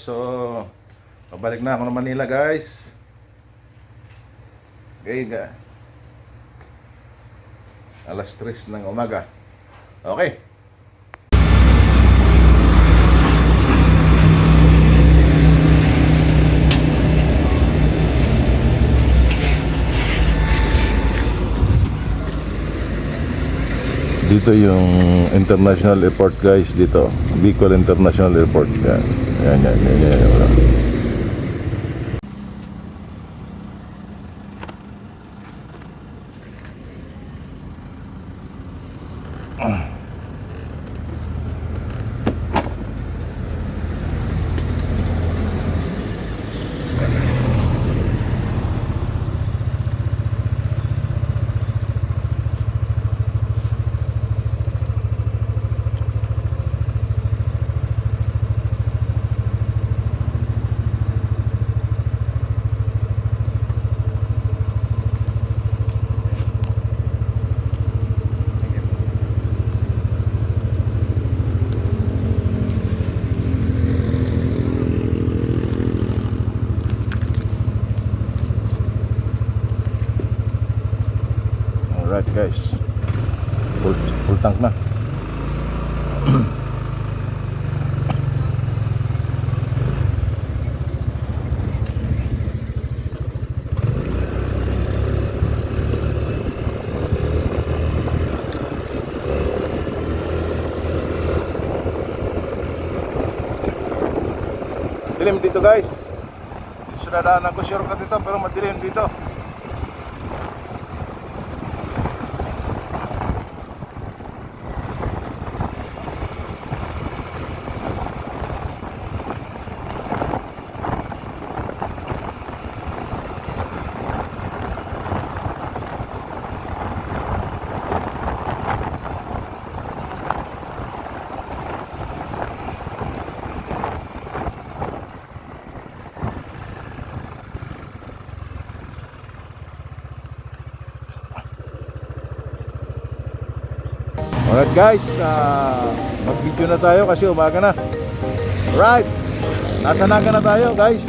So, pabalik na ako ng Manila guys. Okay, alas 3 ng umaga. Okay. Dito yung International Airport guys, dito Bicol International Airport. Yan. Alright guys, full tank na. Dilim dito guys. Sudah daanan ko shortcut dito pero madilim dito. Alright guys, mag-video na tayo kasi umaga na. Alright, nasa Naga na tayo guys.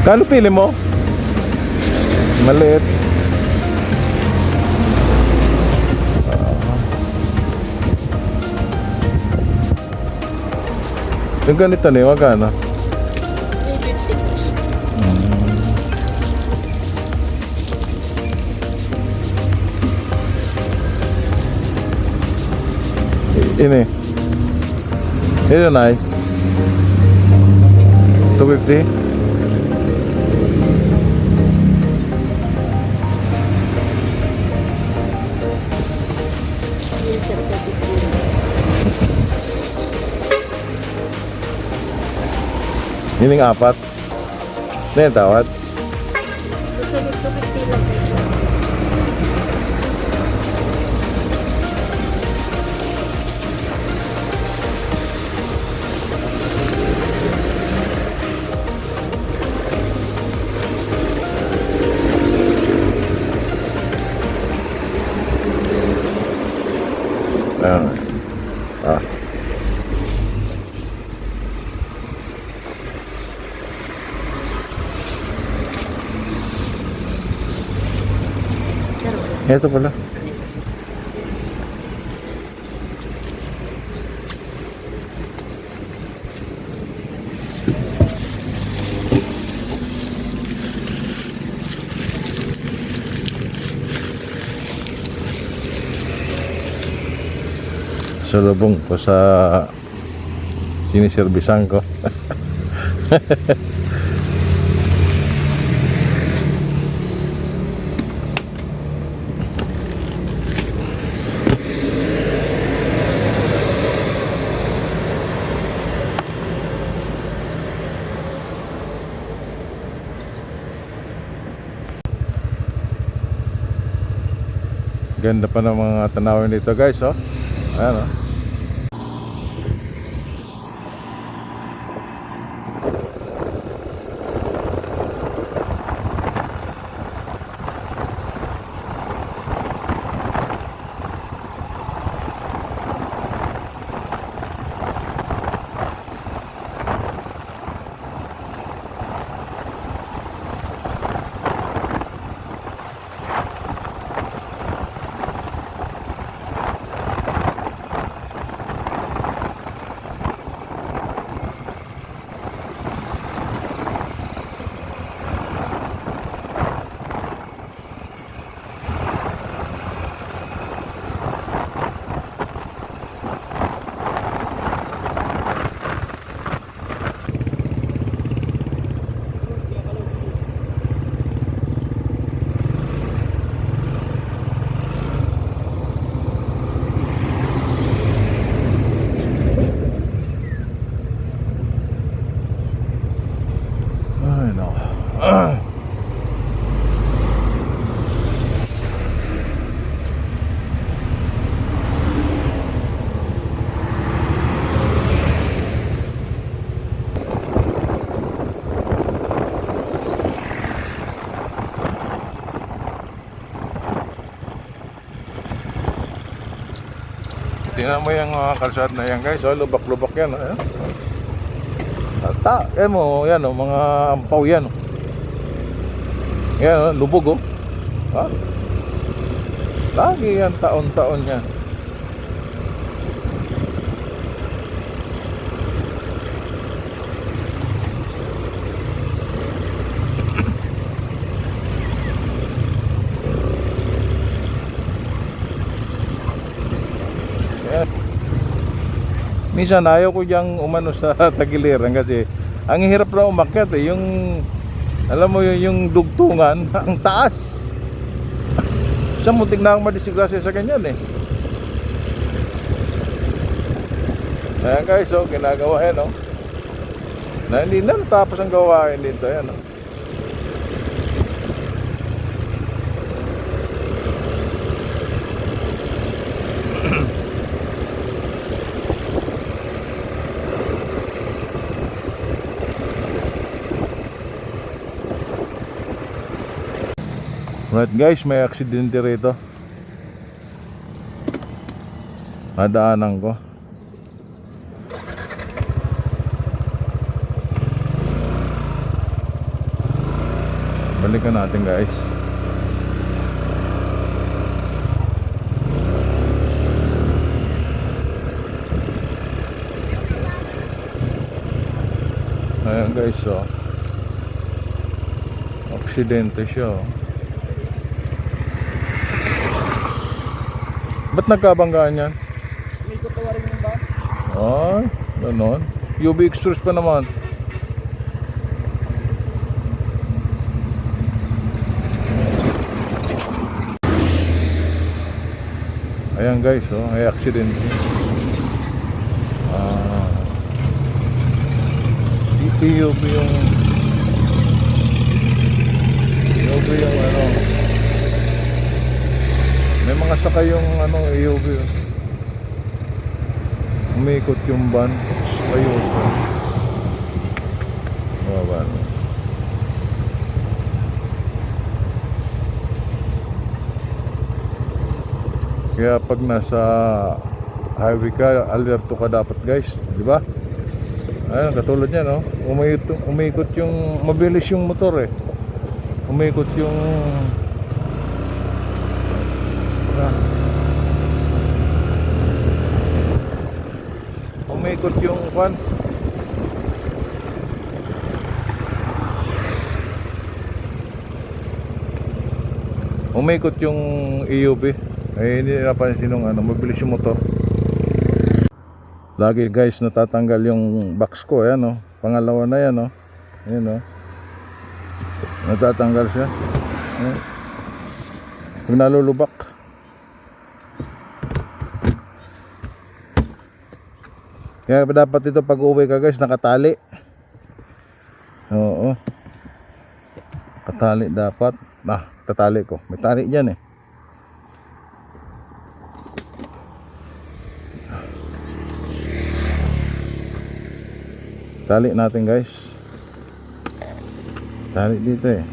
Kano pili mo? Maliit. Yung ganito ni, magkano? 350. Ini. Ini na 250. Yun yung apat. Ano yung tawad? Gusto nito 50 lang peso. Ah. Ito pala. Salubong ko sa siniservisan ko. Ganda pa ng mga tanawin dito, guys, oh. Ayan, oh. Ay, no. Tingnan mo yung mga kalsada na yan, guys. Oh, lubak-lubak yan. Oh. Yan mo, yan oh, mga ampaw yan. Oh. Yan oh, lubog oh. Ha? Lagi yan, taon-taon yan. Minsan ayaw ko diyang umano sa tagiliran kasi ang hirap na umakyat eh. Yung, alam mo yung dugtungan, ang taas. Sa muntik na akong madisigrasya sa ganyan eh. Ayan guys, oh, ginagawa yan oh. Na hindi na natapos ang gawain dito, yan oh. Right guys, may aksidente rito. Nadaanan ko. Balikan natin guys. Ayan guys, oh. Aksidente siya oh. Ba't nagkabanggaan yan? May kutawa rin yung ba? Ay, ganon. UV extrudes pa naman. Ayan guys, oh, may accident. EUV yung EUV yung ano. May mga sakay yung ano EUV. Umikot yung van. Ayun. Oh, van. Kaya pag nasa highway ka, alerto ka dapat guys, di ba? Ayun, katulad niyan, no? Umikot yung, mabilis yung motor eh. Umikot yung umikot yung kwan. Umikot yung EUV. Eh, hindi napansin nung ano, mabilis yung motor. Lagi guys natatanggal yung box ko, ayan oh. Pangalawa na yan oh. Ayan oh. Natatanggal siya. Ayan. Pag nalulubak. Kaya dapat ito pag uwi ka guys nakatali. Oo. Katali dapat. Tatali ko. May tali dyan eh. Tali natin guys. Tali dito eh.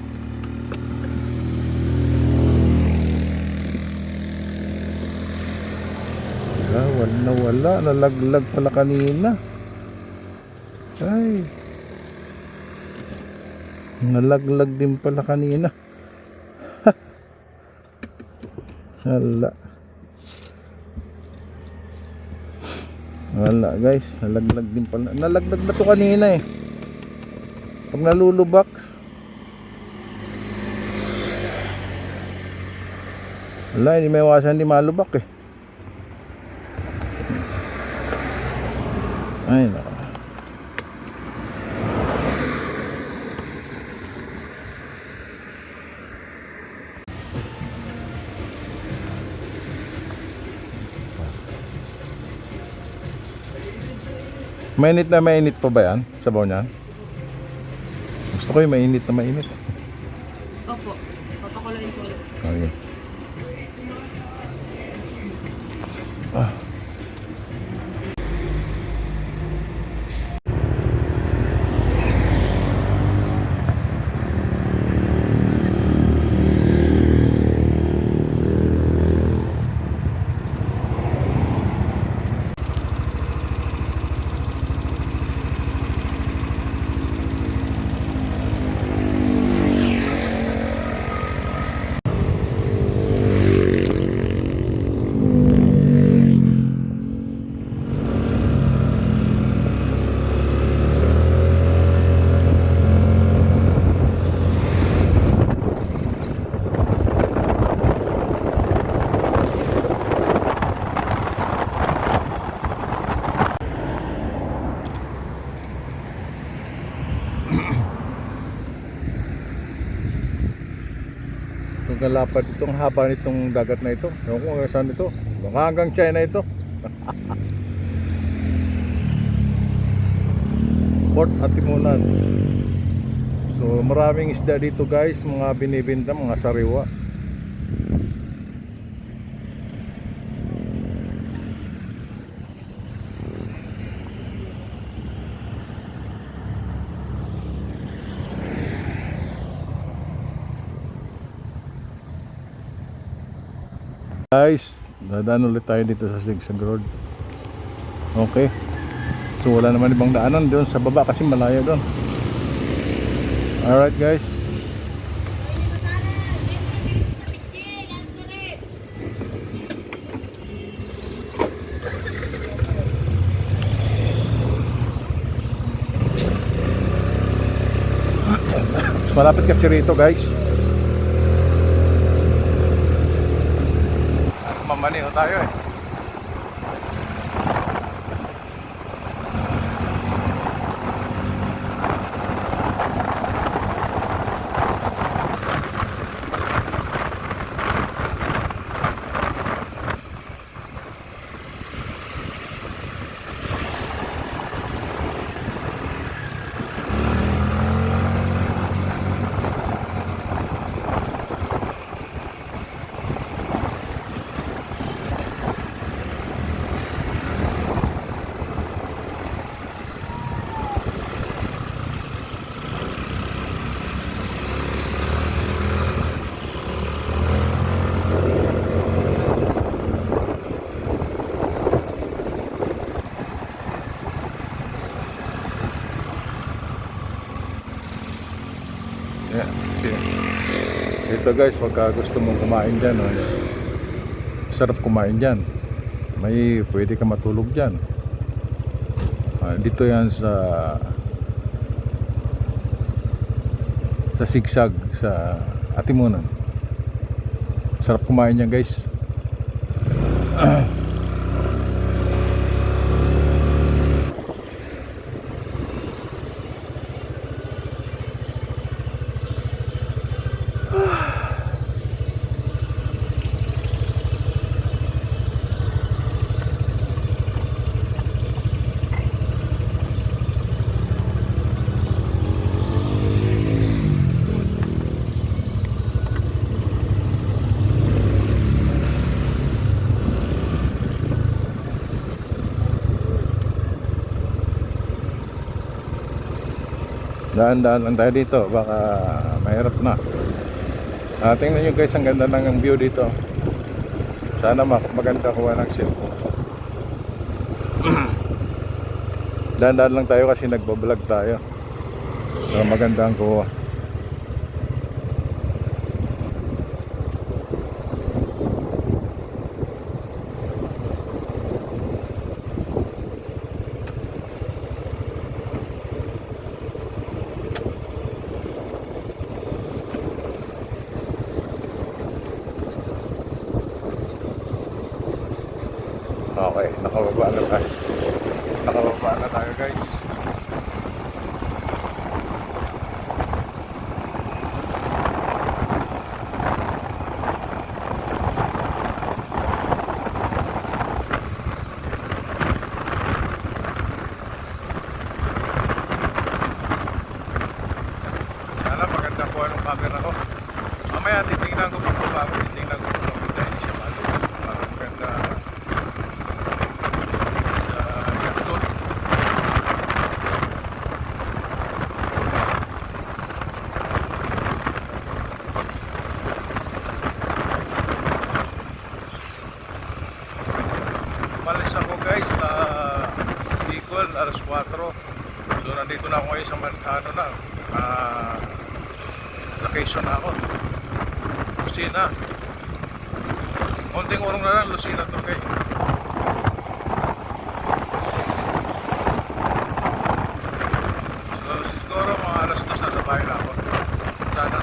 Wala. Nalaglag pala kanina. Ay. Nalaglag din pala kanina. Wala guys, nalaglag din pala. Nalaglag na to kanina eh. Pag nalulubak. Wala, hindi may iwasan, hindi malubak eh. Ay nako. Mainit pa ba yan? Sabaw niyan? Gusto ko yung mainit na mainit. Opo. Papakulain ko ulit. Okay. So galapad itong haba nitong dagat na ito. Ewan ko hanggang saan ito. Baka hanggang China ito. Port Atimunan. So maraming isda dito guys, mga binibinta, mga sariwa. Guys, dadaan ulit tayo dito sa Sigsag Road. Okay. So wala naman ibang daanan doon sa baba kasi malayo doon. Alright guys. So malapit kasi rito guys. Mamaniho tayo eh. dito guys, pagka gusto mong kumain dyan, sarap kumain dyan. May pwede ka matulog dyan. Dito yan sa Sigsag sa Atimunan. Sarap kumain dyan guys. Daan-daan lang tayo dito, baka mahirap na. Tingnan nyo guys, ang ganda ng view dito. Sana maganda kuha ng cellphone. Daan-daan lang tayo kasi nagbablog tayo. So, maganda ang kuha. Okay, nakababa na tayo. Nakababa na tayo guys. Sana maganda po anong camera ko. Mamaya titingnan ko pagbaba ko, titingnan ko kung hindi siya malo. Maganda sa yaktot. Umalis ako guys sa Bicol, alas 4. So nandito na ako ngayon sa location na ako. Lucena. Konting urong na lang, Lucena to guys. So siguro mga alas 2 na sa bahay na ako. Sana.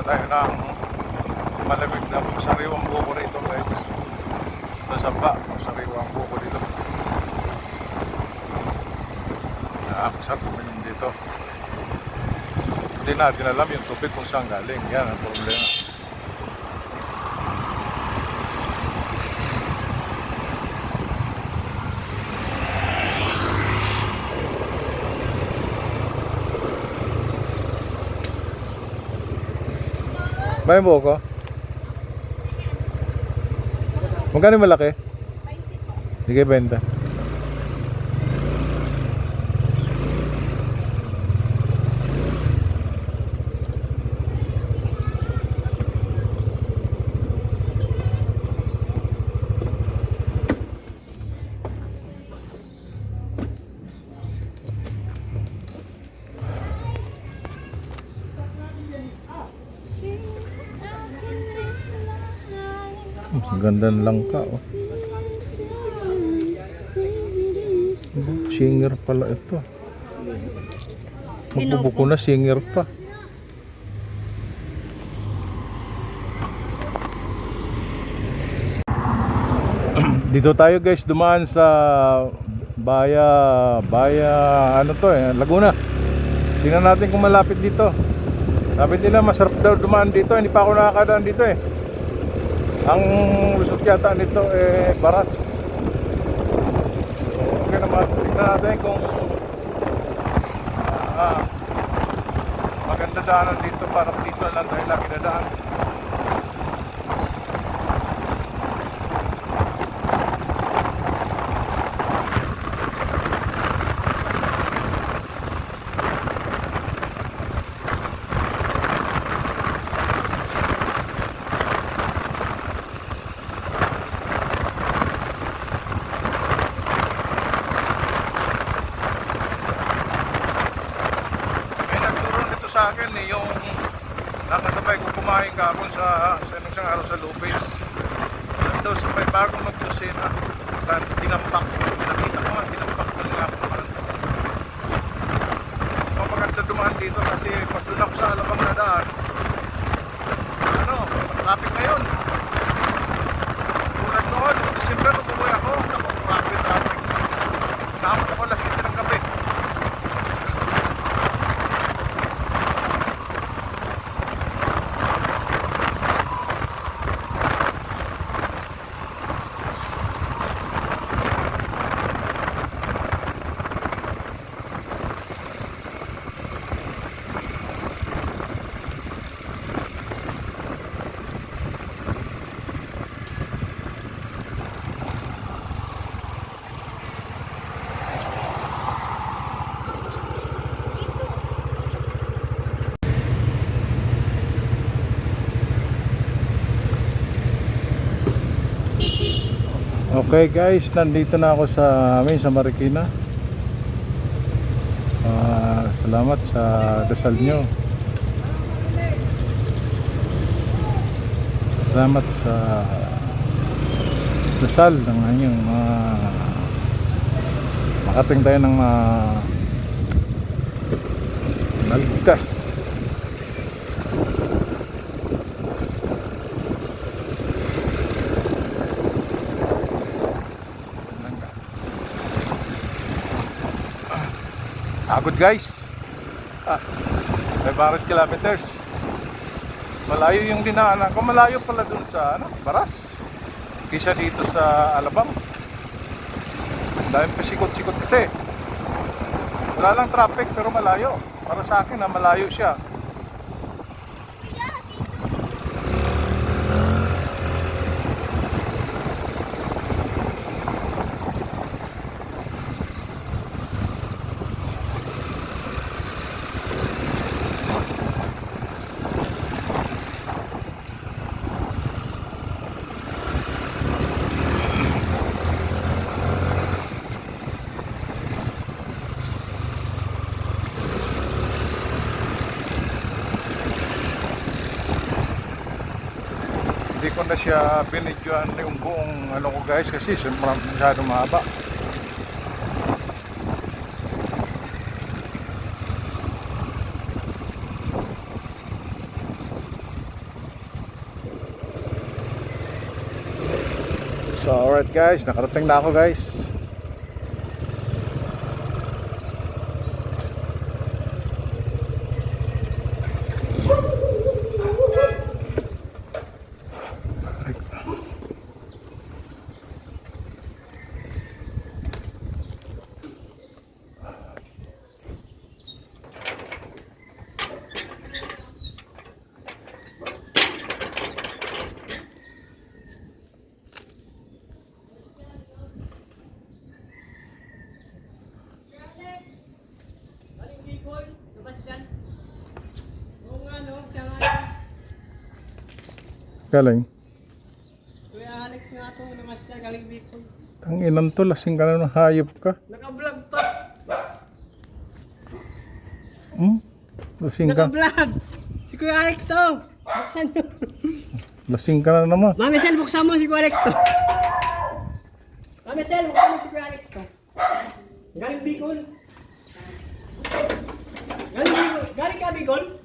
Tayo ng malamig na sariwang buko rito guys. Nasaba, sariwang buko dito. Nakakasarap kumain dito. Hindi natin alam yung tubig kung saan galing. Yan ang problema. May buko? Magkano yung malaki? 20 po. Sige, 20. Ang ganda ng langka, oh. Singer pala ito. Magbubuko na, singer pa. Dito tayo guys, dumaan sa Baya, ano to Laguna. Tingnan natin kung malapit dito. Sabi nila masarap daw dumaan dito, hindi pa ako nakakadaan dito Ang lusot yata nito Baras. Okay naman, tingnan natin kung maganda daanan dito. Parang dito lang tayo lagi na daan. sa akin eh, yung nakasabay ko kumain kahapon sa isang araw sa Lopez. Doon daw sa may bagong mag-Lucena. Tinampak ko. Nakita ko nga, tinampak ko nga ako. Maganda dumaan dito kasi pag doon ako sa Alabang na daan, traffic ngayon. Tulad noon, December umuwi ako, traffic. Naamot ako alas 7 ng gabi. Okay guys, nandito na ako sa amin sa Marikina. Salamat sa dasal nyo. Salamat sa dasal ng inyong makating tayo ng naligtas. Agad guys. 500 kilometers. Malayo yung dinaanan ko. Malayo pala dun sa Baras kaysa dito sa Alabang. Dahil pasikot-sikot kasi. Wala lang traffic pero malayo. Para sa akin malayo siya. Hindi ko na siya binidyoan yung buong ko guys kasi masyado mahaba. So alright guys, nakarating na ako guys. Galing. Kuya Alex nga itong namasya galing Bicol. Tanginan to, lasing ka na ng hayop ka. Naka-vlog pa. Lasing ka. Naka-vlog. Si Kuya Alex to. Buksan nyo. Lasing ka na naman. Mami Sel, buksan mo si Kuya Alex to. Mami Sel, buksan mo si Kuya Alex to. Galing Bicol. Galing ka Bicol?